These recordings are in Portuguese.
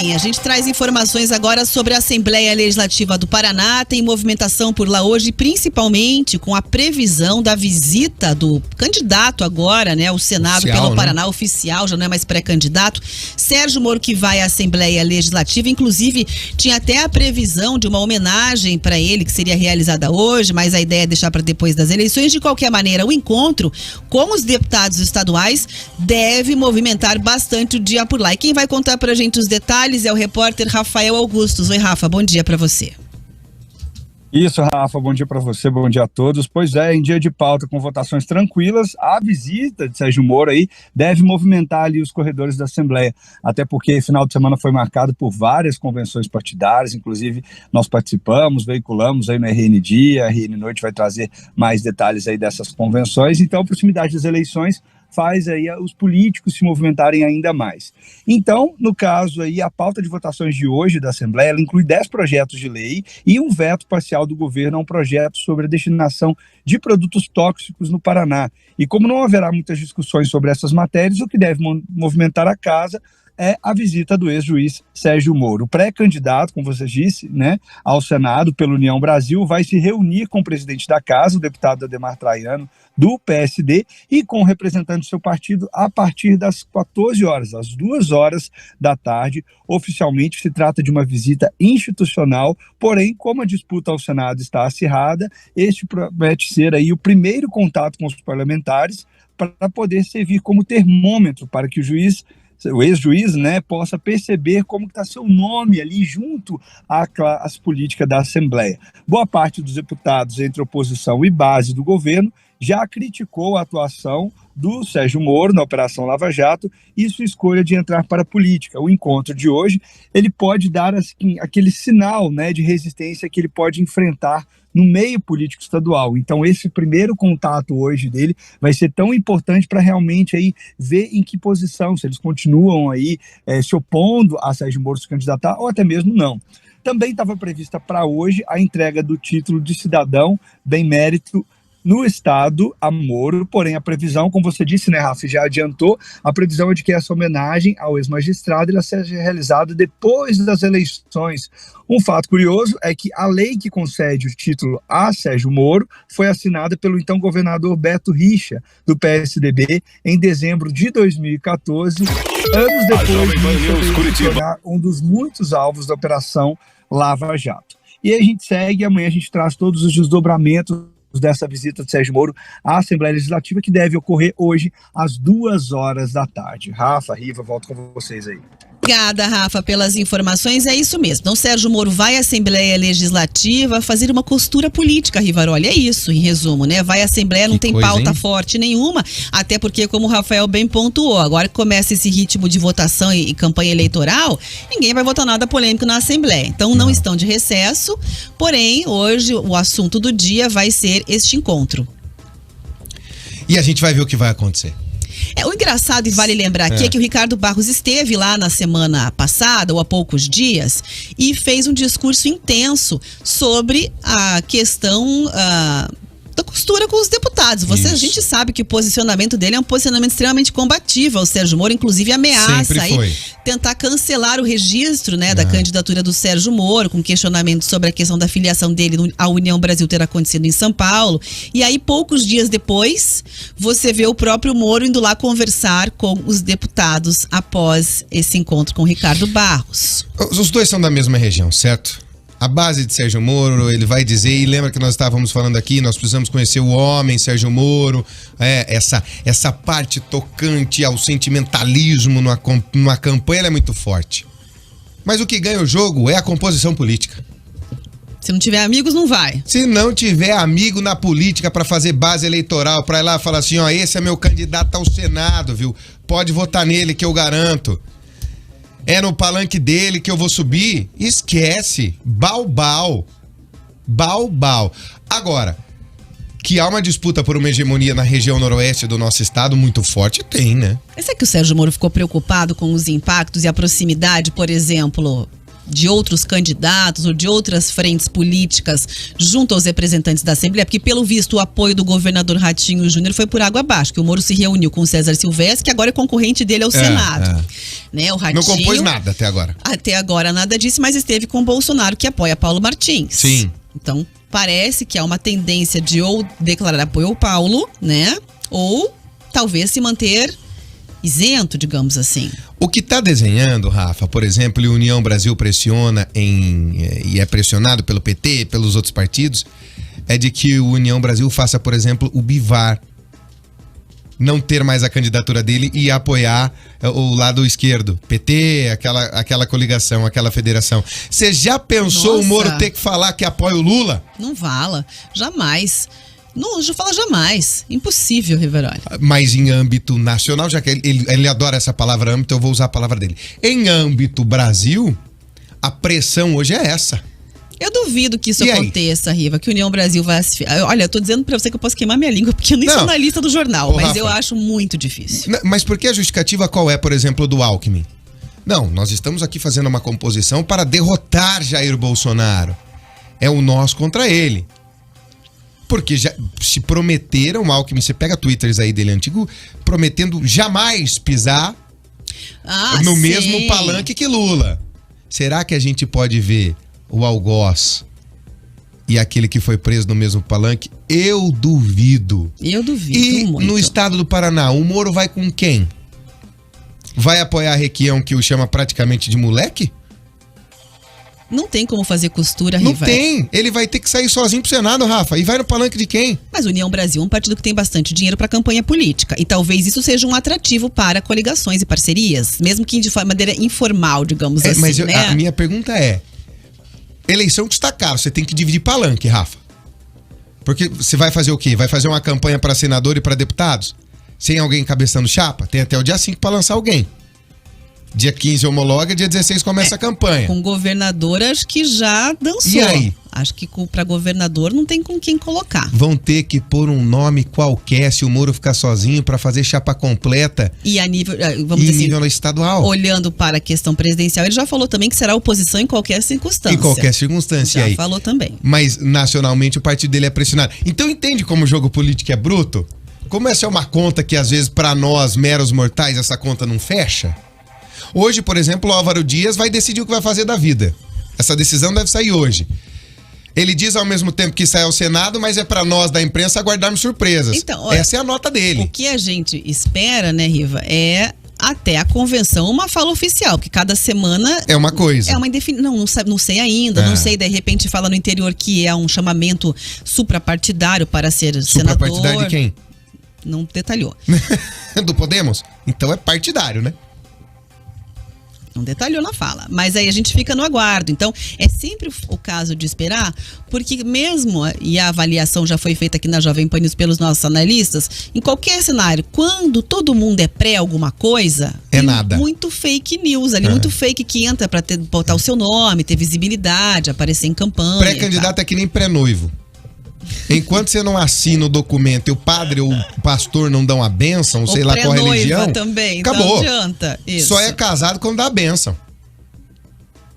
Bem, a gente traz informações agora sobre a Assembleia Legislativa do Paraná. Tem movimentação por lá hoje, principalmente com a previsão da visita do candidato agora, né, ao Senado oficial, pelo né? Paraná, oficial, já não é mais pré-candidato, Sérgio Moro, que vai à Assembleia Legislativa. Inclusive, tinha até a previsão de uma homenagem para ele, que seria realizada hoje, mas a ideia é deixar para depois das eleições. De qualquer maneira, o encontro com os deputados estaduais deve movimentar bastante o dia por lá. E quem vai contar pra gente os detalhes é o repórter Rafael Augustos. Oi, Rafa, bom dia pra você. Isso, Rafa, bom dia para você, bom dia a todos. Pois é, em dia de pauta com votações tranquilas, a visita de Sérgio Moro aí deve movimentar ali os corredores da Assembleia, até porque final de semana foi marcado por várias convenções partidárias, inclusive nós participamos, veiculamos aí no RN Dia, a RN Noite vai trazer mais detalhes aí dessas convenções. Então, a proximidade das eleições faz aí os políticos se movimentarem ainda mais. Então, no caso aí, a pauta de votações de hoje da Assembleia, ela inclui 10 projetos de lei e um veto parcial do governo a um projeto sobre a destinação de produtos tóxicos no Paraná. E como não haverá muitas discussões sobre essas matérias, o que deve movimentar a casa é a visita do ex-juiz Sérgio Moro. O pré-candidato, como você disse, né, ao Senado pela União Brasil, vai se reunir com o presidente da casa, o deputado Ademar Traiano, do PSD, e com o representante do seu partido a partir das 14 horas, às 2 horas da tarde. Oficialmente se trata de uma visita institucional, porém, como a disputa ao Senado está acirrada, este promete ser aí o primeiro contato com os parlamentares para poder servir como termômetro para que o ex-juiz, né, possa perceber como está seu nome ali junto às políticas da Assembleia. Boa parte dos deputados entre oposição e base do governo já criticou a atuação do Sérgio Moro na Operação Lava Jato e sua escolha de entrar para a política. O encontro de hoje, ele pode dar assim, aquele sinal, né, de resistência que ele pode enfrentar no meio político estadual. Então, esse primeiro contato hoje dele vai ser tão importante para realmente aí ver em que posição, se eles continuam aí se opondo a Sérgio Moro se candidatar ou até mesmo não. Também estava prevista para hoje a entrega do título de cidadão bem-mérito no estado a Moro, porém a previsão, como você disse, né, Rafa, já adiantou, a previsão é de que essa homenagem ao ex-magistrado ela seja realizada depois das eleições. Um fato curioso é que a lei que concede o título a Sérgio Moro foi assinada pelo então governador Beto Richa, do PSDB, em dezembro de 2014, anos depois de tornar um dos muitos alvos da Operação Lava Jato. E aí a gente segue, amanhã a gente traz todos os desdobramentos dessa visita de Sérgio Moro à Assembleia Legislativa, que deve ocorrer hoje às 2 horas da tarde. Rafa, Riva, volto com vocês aí. Obrigada, Rafa, pelas informações. É isso mesmo. Então, Sérgio Moro vai à Assembleia Legislativa fazer uma costura política, Rivaroli. É isso, em resumo, né? Vai à Assembleia, não tem pauta forte nenhuma, até porque, como o Rafael bem pontuou, agora que começa esse ritmo de votação e campanha eleitoral, ninguém vai votar nada polêmico na Assembleia. Então, não estão de recesso, porém, hoje o assunto do dia vai ser este encontro. E a gente vai ver o que vai acontecer. O engraçado, e vale lembrar aqui, é que o Ricardo Barros esteve lá na semana passada, ou há poucos dias, e fez um discurso intenso sobre a questão da costura com os deputados. A gente sabe que o posicionamento dele é um posicionamento extremamente combativo ao Sérgio Moro, inclusive ameaça aí tentar cancelar o registro, né, da candidatura do Sérgio Moro, com questionamento sobre a questão da filiação dele à União Brasil ter acontecido em São Paulo. E aí, poucos dias depois, você vê o próprio Moro indo lá conversar com os deputados após esse encontro com o Ricardo Barros. Os dois são da mesma região, certo? A base de Sérgio Moro, ele vai dizer, e lembra que nós estávamos falando aqui, nós precisamos conhecer o homem, Sérgio Moro, essa parte tocante ao sentimentalismo numa campanha, ela é muito forte. Mas o que ganha o jogo é a composição política. Se não tiver amigos, não vai. Se não tiver amigo na política para fazer base eleitoral, para ir lá falar assim, ó, esse é meu candidato ao Senado, viu? Pode votar nele que eu garanto. É no palanque dele que eu vou subir? Esquece. Baubau. Agora, que há uma disputa por uma hegemonia na região noroeste do nosso estado muito forte, tem, né? Mas é que o Sérgio Moro ficou preocupado com os impactos e a proximidade, por exemplo, de outros candidatos ou de outras frentes políticas junto aos representantes da Assembleia, porque pelo visto o apoio do governador Ratinho Júnior foi por água abaixo, que o Moro se reuniu com o César Silvestre, que agora é concorrente dele ao Senado. Né, o Ratinho, não compôs nada até agora. Até agora nada disso, mas esteve com o Bolsonaro, que apoia Paulo Martins. Sim. Então parece que há uma tendência de ou declarar apoio ao Paulo, né, ou talvez se manter isento, digamos assim. O que está desenhando, Rafa, por exemplo, e União Brasil pressiona e é pressionado pelo PT, pelos outros partidos, é de que o União Brasil faça, por exemplo, o Bivar não ter mais a candidatura dele e apoiar o lado esquerdo, PT, aquela coligação, aquela federação. Você já pensou o Moro ter que falar que apoia o Lula? Não fala, jamais. Não fala jamais. Impossível, Riveroli. Mas em âmbito nacional, já que ele adora essa palavra âmbito, eu vou usar a palavra dele. Em âmbito Brasil, a pressão hoje é essa. Eu duvido que isso aconteça, Riva, que a União Brasil vai... Olha, eu tô dizendo pra você que eu posso queimar minha língua, porque eu nem sou na lista do jornal, mas Rafa, eu acho muito difícil. Mas por que a justificativa qual é, por exemplo, do Alckmin? Não, nós estamos aqui fazendo uma composição para derrotar Jair Bolsonaro. É o nós contra ele. Porque já se prometeram, o Alckmin, você pega twitters aí dele antigo, prometendo jamais pisar no mesmo palanque que Lula. Será que a gente pode ver o algoz e aquele que foi preso no mesmo palanque? Eu duvido. Eu duvido muito. E no estado do Paraná, o Moro vai com quem? Vai apoiar a Requião, que o chama praticamente de moleque? Não tem como fazer costura, Não Riva. tem. Ele vai ter que sair sozinho pro Senado, Rafa. E vai no palanque de quem? Mas União Brasil é um partido que tem bastante dinheiro para campanha política. E talvez isso seja um atrativo para coligações e parcerias. Mesmo que de maneira informal, digamos assim. Mas né? A minha pergunta é... Eleição custa caro. Você tem que dividir palanque, Rafa. Porque você vai fazer o quê? Vai fazer uma campanha para senador e para deputados? Sem alguém encabeçando chapa? Tem até o dia 5 para lançar alguém. Dia 15 homologa, dia 16 começa a campanha. Com governador, acho que já dançou. E aí? Acho que para governador não tem com quem colocar. Vão ter que pôr um nome qualquer se o Moro ficar sozinho para fazer chapa completa. E a nível, vamos dizer nível estadual. Olhando para a questão presidencial, ele já falou também que será oposição em qualquer circunstância. Em qualquer circunstância. Já aí. falou também. Mas nacionalmente o partido dele é pressionado. Então entende como o jogo político é bruto? Como essa é uma conta que às vezes para nós, meros mortais, essa conta não fecha? Hoje, por exemplo, o Álvaro Dias vai decidir o que vai fazer da vida. Essa decisão deve sair hoje. Ele diz ao mesmo tempo que sai ao Senado, mas é para nós da imprensa aguardarmos surpresas. Então, olha, essa é a nota dele. O que a gente espera, né, Riva, é até a convenção uma fala oficial, porque cada semana... É uma coisa. É uma indefinição. Não sei ainda, não sei, de repente fala no interior que é um chamamento suprapartidário para ser senador. Suprapartidário de quem? Não detalhou. Do Podemos? Então é partidário, né? Não detalhou na fala, mas aí a gente fica no aguardo. Então, é sempre o caso de esperar, porque mesmo, e a avaliação já foi feita aqui na Jovem Pan News pelos nossos analistas, em qualquer cenário, quando todo mundo é pré alguma coisa, é nada. Muito fake news ali, muito fake que entra pra botar o seu nome, ter visibilidade, aparecer em campanha. Pré-candidato é que nem pré-noivo. Enquanto você não assina o documento e o padre ou o pastor não dão a bênção, sei lá qual religião, também, acabou. Não adianta. Isso. Só é casado quando dá a bênção.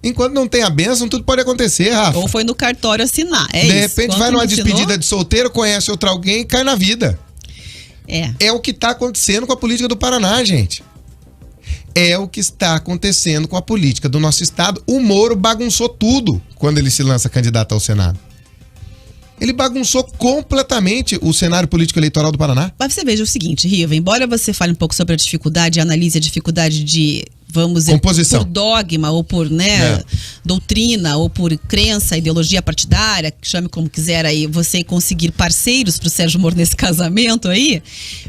Enquanto não tem a bênção, tudo pode acontecer, Rafa. Ou foi no cartório assinar, De repente vai numa despedida de solteiro, conhece outra alguém e cai na vida. É o que está acontecendo com a política do Paraná, gente. É o que está acontecendo com a política do nosso estado. O Moro bagunçou tudo quando ele se lança candidato ao Senado. Ele bagunçou completamente o cenário político eleitoral do Paraná. Mas você veja o seguinte, Riva, embora você fale um pouco sobre a dificuldade, analise a dificuldade de, vamos dizer, composição, por dogma ou por doutrina ou por crença, ideologia partidária, chame como quiser aí, você conseguir parceiros para o Sérgio Moro nesse casamento aí,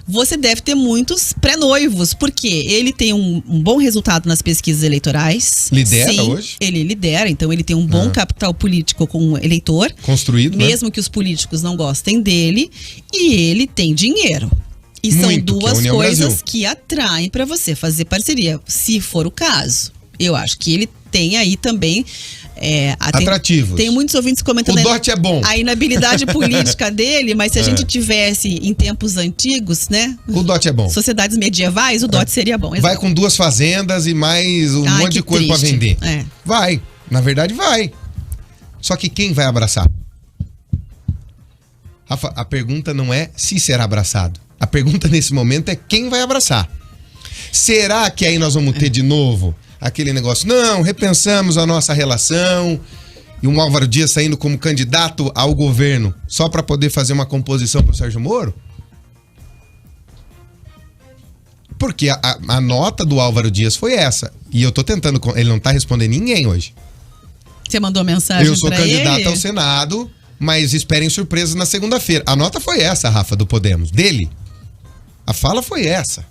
você deve ter muitos pré-noivos, porque ele tem um bom resultado nas pesquisas eleitorais. Lidera. Sim, hoje? Ele lidera, então ele tem um bom capital político com o eleitor. Construído, mesmo que os políticos não gostem dele, e ele tem dinheiro. E são duas coisas que atraem para você fazer parceria, se for o caso. Eu acho que ele tem aí também... atrativos. Tem muitos ouvintes comentando... O dote é bom. A inabilidade política dele, mas se a gente tivesse em tempos antigos, né? O dote é bom. Sociedades medievais, o dote seria bom. Vai com 2 fazendas e mais um monte de coisa para vender. Vai. Na verdade, vai. Só que quem vai abraçar? Rafa, a pergunta não é se será abraçado. A pergunta nesse momento é quem vai abraçar. Será que aí nós vamos ter de novo aquele negócio? Não, repensamos a nossa relação. E um Álvaro Dias saindo como candidato ao governo só para poder fazer uma composição pro Sérgio Moro? Porque a nota do Álvaro Dias foi essa. E eu tô tentando... Ele não tá respondendo ninguém hoje. Você mandou mensagem Eu sou pra candidato ele? ao Senado, mas esperem surpresas na segunda-feira. A nota foi essa, Rafa, do Podemos. Dele. A fala foi essa.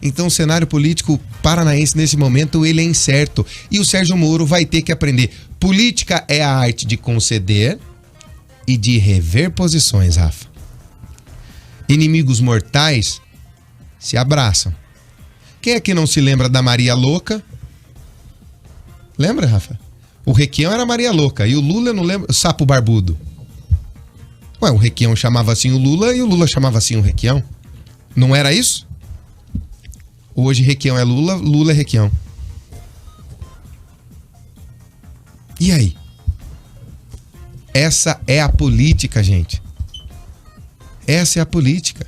Então o cenário político paranaense nesse momento ele é incerto. E o Sérgio Moro vai ter que aprender. Política é a arte de conceder e de rever posições, Rafa. Inimigos mortais se abraçam. Quem é que não se lembra da Maria Louca? Lembra, Rafa? O Requião era Maria Louca. E o Lula, eu não lembro. Sapo Barbudo. Ué, o Requião chamava assim o Lula e o Lula chamava assim o Requião. Não era isso? Hoje Requião é Lula, Lula é Requião. E aí? Essa é a política, gente. Essa é a política.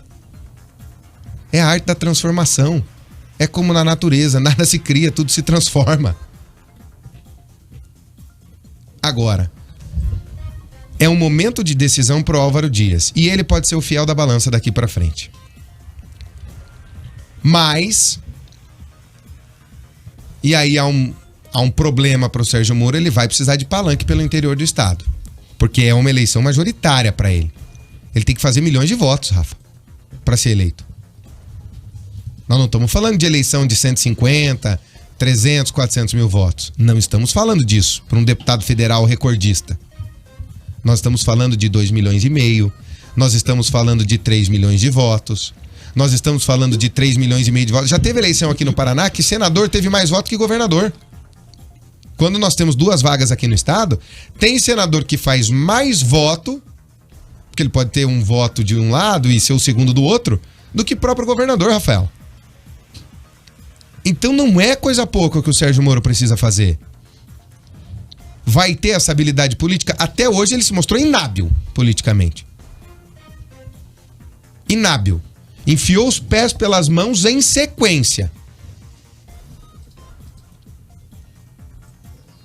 É a arte da transformação. É como na natureza, nada se cria, tudo se transforma. Agora, é um momento de decisão pro Álvaro Dias. E ele pode ser o fiel da balança daqui pra frente. Mas, e aí há um problema pro Sérgio Moro, ele vai precisar de palanque pelo interior do estado. Porque é uma eleição majoritária pra ele. Ele tem que fazer milhões de votos, Rafa, pra ser eleito. Nós não estamos falando de eleição de 150, 300, 400 mil votos. Não estamos falando disso para um deputado federal recordista. Nós estamos falando de 2,5 milhões. Nós estamos falando de 3 milhões de votos. Nós estamos falando de 3,5 milhões de votos. Já teve eleição aqui no Paraná que senador teve mais votos que governador. Quando nós temos 2 vagas aqui no estado, tem senador que faz mais voto, porque ele pode ter um voto de um lado e ser o segundo do outro, do que próprio governador, Rafael. Então não é coisa pouca que o Sérgio Moro precisa fazer. Vai ter essa habilidade política? Até hoje ele se mostrou inábil politicamente. Inábil. Enfiou os pés pelas mãos em sequência.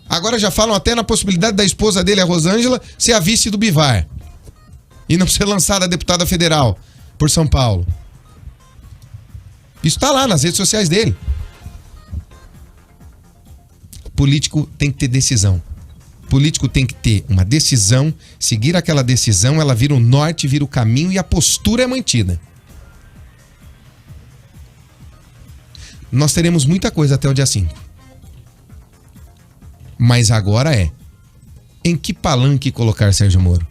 Agora já falam até na possibilidade da esposa dele, a Rosângela, ser a vice do Bivar. E não ser lançada a deputada federal por São Paulo. Isso tá lá nas redes sociais dele. Político tem que ter decisão. Político tem que ter uma decisão, seguir aquela decisão, ela vira o norte, vira o caminho e a postura é mantida. Nós teremos muita coisa até o dia 5. Mas agora é: em que palanque colocar Sérgio Moro?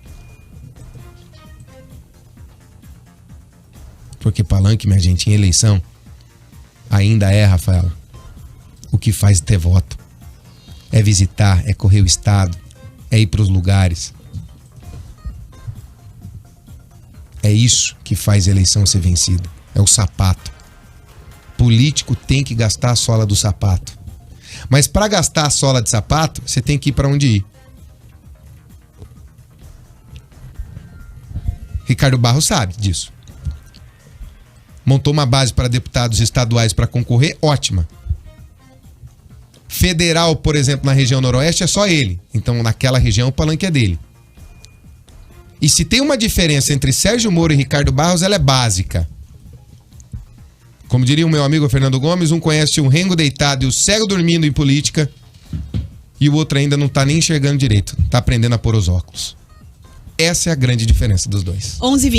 Porque palanque, minha gente, em eleição ainda é, Rafael, o que faz ter voto. É visitar, é correr o estado, é ir para os lugares. É isso que faz a eleição ser vencida. É o sapato. Político tem que gastar a sola do sapato. Mas para gastar a sola de sapato, você tem que ir para onde ir. Ricardo Barros sabe disso. Montou uma base para deputados estaduais para concorrer, ótima. Federal, por exemplo, na região noroeste é só ele. Então naquela região o palanque é dele. E se tem uma diferença entre Sérgio Moro e Ricardo Barros, ela é básica. Como diria o meu amigo Fernando Gomes, um conhece o rengo deitado e o cego dormindo em política, e o outro ainda não tá nem enxergando direito, tá aprendendo a pôr os óculos. Essa é a grande diferença dos dois. 11h20.